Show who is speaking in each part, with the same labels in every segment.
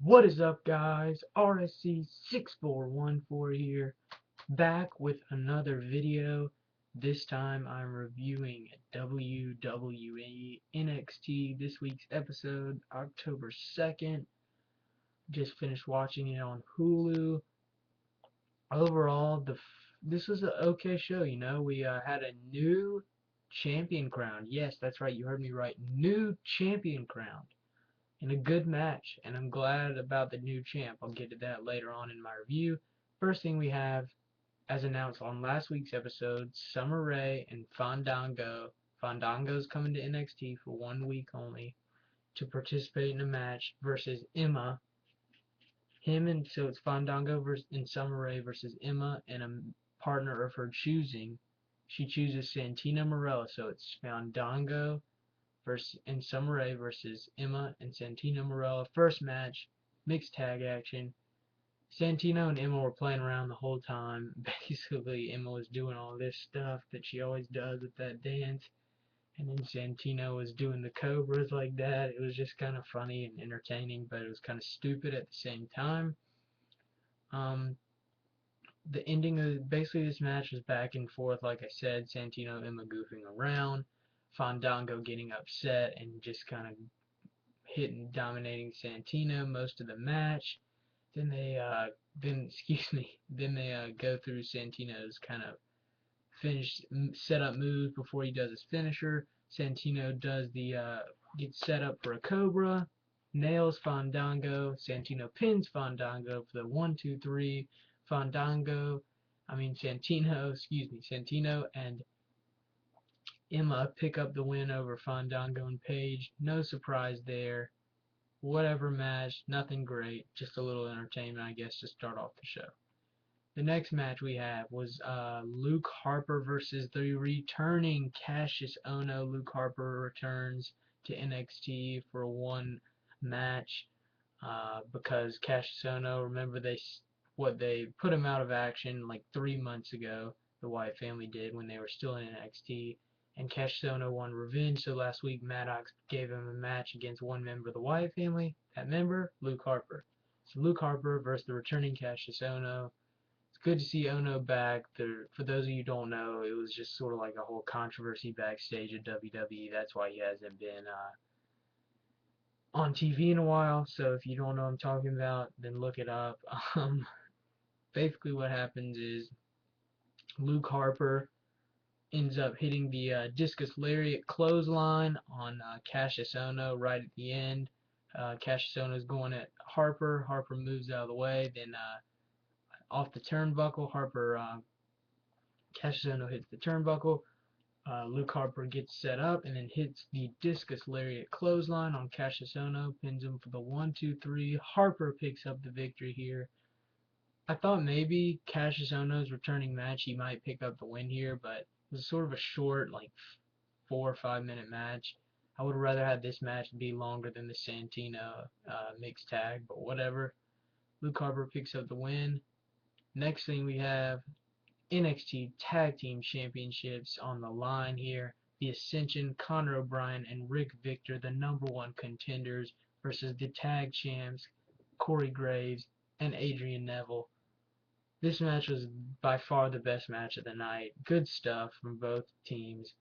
Speaker 1: What is up, guys? RSC6414 here, back with another video. This time I'm reviewing WWE NXT, this week's episode, October 2nd. Just finished watching it on Hulu. Overall, this was an okay show, We had a new champion crowned. Yes, that's right, you heard me right. New champion crowned in a good match, and I'm glad about the new champ. I'll get to that later on in my review. First thing we have, as announced on last week's episode, Summer Rae and Fandango. Fandango's coming to NXT for 1 week only to participate in a match versus Emma. So it's Fandango and Summer Rae versus Emma and a partner of her choosing. She chooses Santino Marella, so it's Fandango and Summer Rae versus Emma and Santino Marella. First match, mixed tag action. Santino and Emma were playing around the whole time. Basically, Emma was doing all this stuff that she always does with that dance, and then Santino was doing the cobras like that. It was just kind of funny and entertaining, but it was kind of stupid at the same time. Um, the ending of basically this match was back and forth, like I said. Santino and Emma goofing around, Fandango getting upset and just kind of hitting, dominating Santino most of the match. Then they go through Santino's kind of setup moves before he does his finisher. Santino does the gets set up for a Cobra, nails Fandango. Santino pins Fandango for the 1, 2, 3. Santino and Emma pick up the win over Fandango and Page. No surprise there. Whatever match, nothing great, just a little entertainment, I guess, to start off the show. The next match we have was Luke Harper versus the returning Cassius Ohno. Luke Harper returns to NXT for one match because Cassius Ohno, remember they put him out of action like 3 months ago. The Wyatt family did when they were still in NXT, and Cassius Ohno won revenge. So last week Maddox gave him a match against one member of the Wyatt family. That member, Luke Harper. So Luke Harper versus the returning Cassius Ohno. It's good to see Ono back. For those of you who don't know, it was just sort of like a whole controversy backstage at WWE. That's why he hasn't been on TV in a while. So if you don't know what I'm talking about, then look it up. Basically, what happens is Luke Harper ends up hitting the discus lariat clothesline on Cassius Ono right at the end. Cassius Ono is going at Harper. Harper moves out of the way. Then off the turnbuckle, Cassius Ohno hits the turnbuckle. Luke Harper gets set up and then hits the discus lariat clothesline on Cassius Ohno, pins him for the 1, 2, 3. Harper picks up the victory here. I thought maybe Cassius Ohno's returning match he might pick up the win here, but it was sort of a short, like 4 or 5 minute match. I would have rather had this match be longer than the Santino mixed tag, but whatever. Luke Harper picks up the win. Next thing we have NXT Tag Team Championships on the line here. The Ascension, Conor O'Brien, and Rick Victor, the #1 contenders, versus the tag champs, Corey Graves and Adrian Neville. This match was by far the best match of the night. Good stuff from both teams.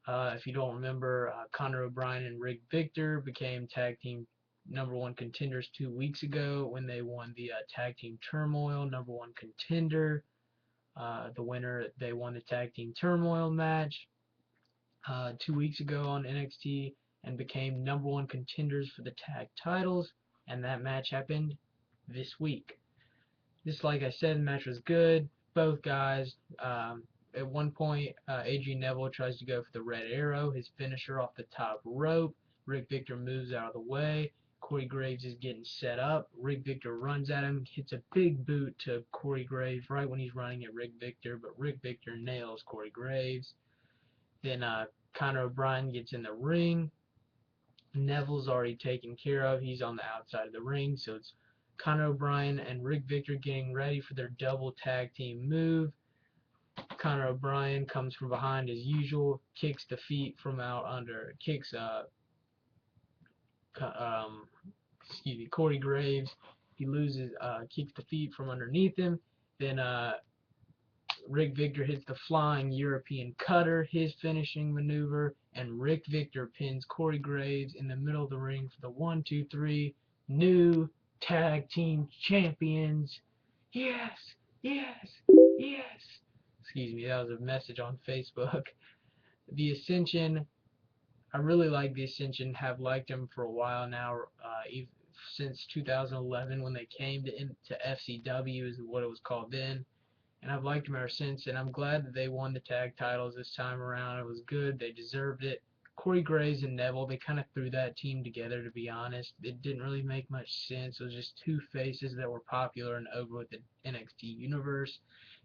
Speaker 1: If you don't remember, Conor O'Brien and Rick Victor became tag team #1 contenders 2 weeks ago when they won the tag team Turmoil #1 contender. The winner, they won the tag team Turmoil match 2 weeks ago on NXT and became #1 contenders for the tag titles, and that match happened this week. This, like I said, the match was good. Both guys, at one point, Adrian Neville tries to go for the Red Arrow, his finisher off the top rope. Rick Victor moves out of the way. Corey Graves is getting set up. Rick Victor runs at him, hits a big boot to Corey Graves right when he's running at Rick Victor, but Rick Victor nails Corey Graves. Then Conor O'Brien gets in the ring. Neville's already taken care of. He's on the outside of the ring, so it's Conor O'Brien and Rick Victor getting ready for their double tag team move. Conor O'Brien comes from behind as usual, kicks the feet from out under, kicks um, excuse me, Corey Graves. He loses, kicks the feet from underneath him. Then Rick Victor hits the flying European cutter, his finishing maneuver, and Rick Victor pins Corey Graves in the middle of the ring for the 1, 2, 3 new tag team champions. Yes, yes, yes. Excuse me, that was a message on Facebook. The Ascension, I really like the Ascension, have liked them for a while now, since 2011 when they came to FCW is what it was called then, and I've liked them ever since, and I'm glad that they won the tag titles this time around. It was good. They deserved it. Corey Graves and Neville, they kind of threw that team together, to be honest. It didn't really make much sense. It was just two faces that were popular and over with the NXT universe,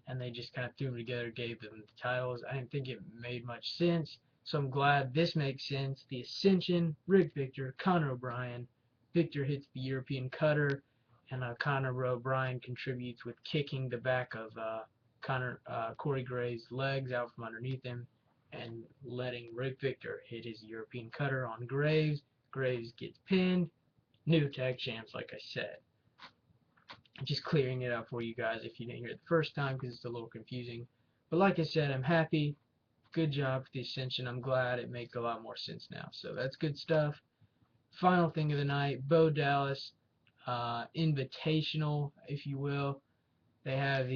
Speaker 1: and they just kind of threw them together, gave them the titles. I didn't think it made much sense, so I'm glad this makes sense. The Ascension, Rick Victor, Conor O'Brien. Victor hits the European cutter, and Conor O'Brien contributes with kicking the back of Corey Graves' legs out from underneath him and letting Rick Victor hit his European cutter on Graves. Graves gets pinned. New tag champs, like I said. Just clearing it up for you guys if you didn't hear it the first time because it's a little confusing. But like I said, I'm happy. Good job for the Ascension. I'm glad it makes a lot more sense now. So that's good stuff. Final thing of the night, Bo Dallas Invitational, if you will. They have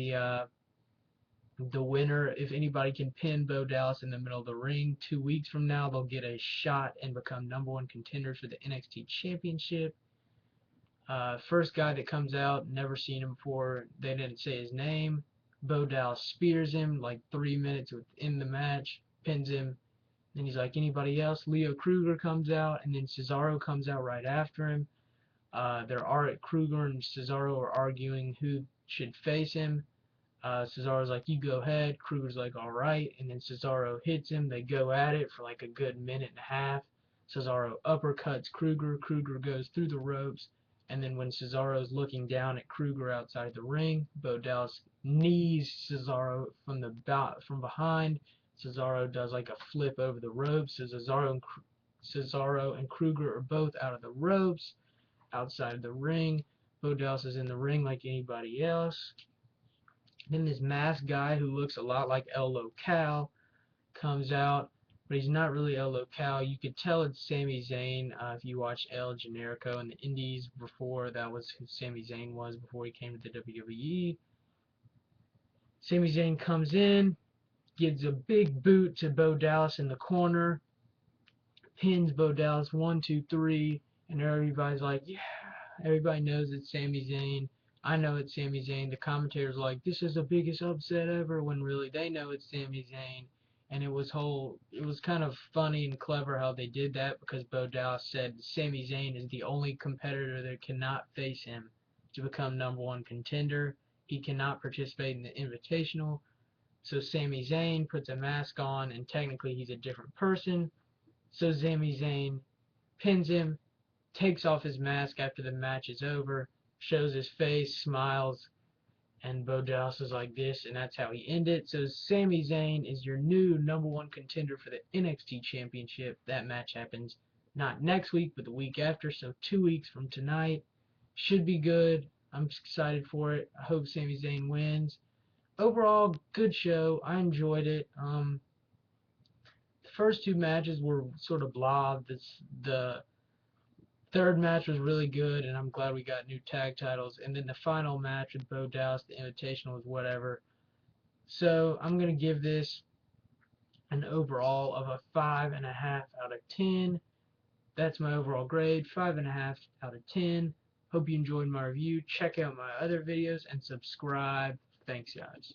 Speaker 1: the winner, if anybody can pin Bo Dallas in the middle of the ring 2 weeks from now, they'll get a shot and become #1 contenders for the NXT Championship. First guy that comes out, never seen him before, they didn't say his name. Bo Dallas spears him like 3 minutes within the match, pins him. Then he's like, anybody else? Leo Kruger comes out, and then Cesaro comes out right after him. Kruger and Cesaro are arguing who should face him. Cesaro's like, you go ahead. Kruger's like, all right. And then Cesaro hits him. They go at it for like a good minute and a half. Cesaro uppercuts Kruger. Kruger goes through the ropes. And then when Cesaro's looking down at Kruger outside the ring, Bo Dallas knees Cesaro from behind. Cesaro does like a flip over the ropes. So Cesaro and Kruger are both out of the ropes, outside the ring. Bo Dallas is in the ring like anybody else. Then this masked guy who looks a lot like El Local comes out, but he's not really El Local. You could tell it's Sami Zayn if you watch El Generico in the Indies before. That was who Sami Zayn was before he came to the WWE. Sami Zayn comes in, gives a big boot to Bo Dallas in the corner, pins Bo Dallas 1, 2, 3, and everybody's like, yeah. Everybody knows it's Sami Zayn. I know it's Sami Zayn. The commentators are like, this is the biggest upset ever, when really they know it's Sami Zayn. And it was kind of funny and clever how they did that, because Bo Dallas said Sami Zayn is the only competitor that cannot face him to become #1 contender. He cannot participate in the Invitational. So Sami Zayn puts a mask on, and technically he's a different person. So Sami Zayn pins him, takes off his mask after the match is over, shows his face, smiles, and Bo Dallas is like this, and that's how he ended. So Sami Zayn is your new #1 contender for the NXT Championship. That match happens not next week, but the week after, so 2 weeks from tonight. Should be good. I'm excited for it. I hope Sami Zayn wins. Overall, good show. I enjoyed it. The first 2 matches were sort of blah. The third match was really good, and I'm glad we got new tag titles. And then the final match with Bo Dallas, the Invitational, was whatever. So I'm going to give this an overall of a 5.5 out of 10. That's my overall grade, 5.5 out of 10. Hope you enjoyed my review. Check out my other videos and subscribe. Thanks, guys.